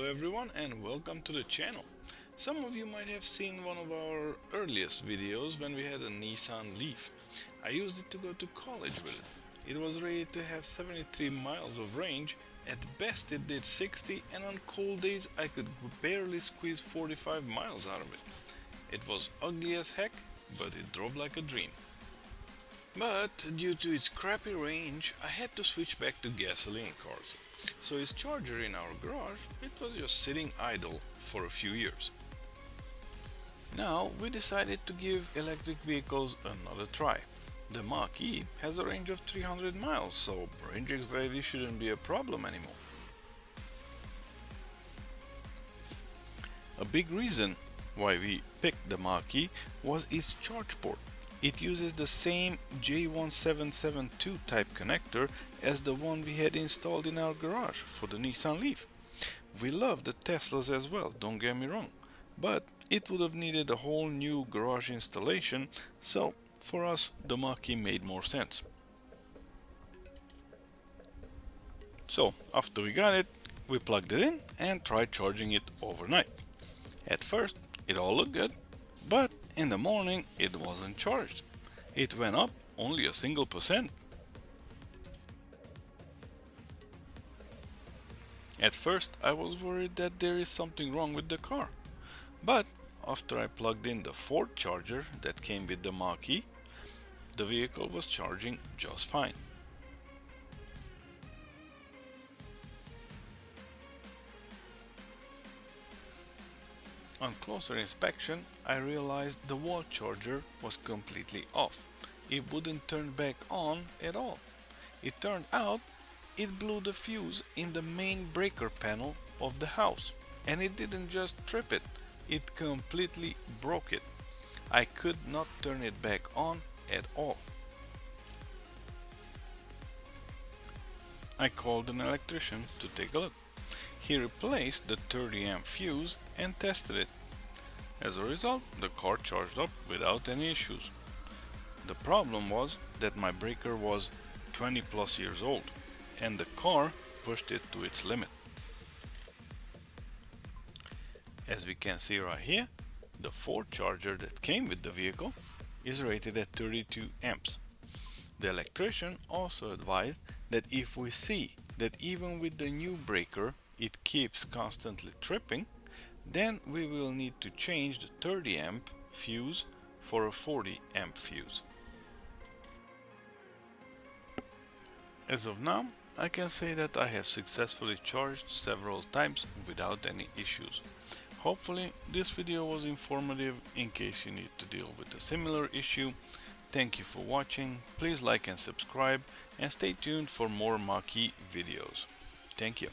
everyone and welcome to the channel. Some of you might have seen one of our earliest videos when we had a Nissan Leaf. I used it to go to college with it. It was rated to have 73 miles of range. At best it did 60, and on cold days I could barely squeeze 45 miles out of it. It was ugly as heck, but it drove like a dream. But due to its crappy range, I had to switch back to gasoline cars. So its charger in our garage, it was just sitting idle for a few years. Now we decided to give electric vehicles another try. The Mach-E has a range of 300 miles, so range anxiety shouldn't be a problem anymore. A big reason why we picked the Mach-E was its charge port. It uses the same J1772 type connector as the one we had installed in our garage for the Nissan Leaf. We love the Teslas as well, don't get me wrong, but it would have needed a whole new garage installation, so for us the Mach-E made more sense. So after we got it, we plugged it in and tried charging it overnight. At first it all looked good, but in the morning it wasn't charged. It went up only a single percent. At first I was worried that there is something wrong with the car, but after I plugged in the Ford charger that came with the Mach-E, the vehicle was charging just fine. On closer inspection, I realized the wall charger was completely off. It wouldn't turn back on at all. It turned out it blew the fuse in the main breaker panel of the house. And it didn't just trip it, it completely broke it. I could not turn it back on at all. I called an electrician to take a look. He replaced the 30 amp fuse and tested it. As a result, the car charged up without any issues. The problem was that my breaker was 20 plus years old and the car pushed it to its limit. As we can see right here, the Ford charger that came with the vehicle is rated at 32 amps. The electrician also advised that if we see that even with the new breaker it keeps constantly tripping, then we will need to change the 30 amp fuse for a 40 amp fuse. As of now, I can say that I have successfully charged several times without any issues. Hopefully this video was informative in case you need to deal with a similar issue. Thank you for watching, please like and subscribe and stay tuned for more Mach-E videos. Thank you.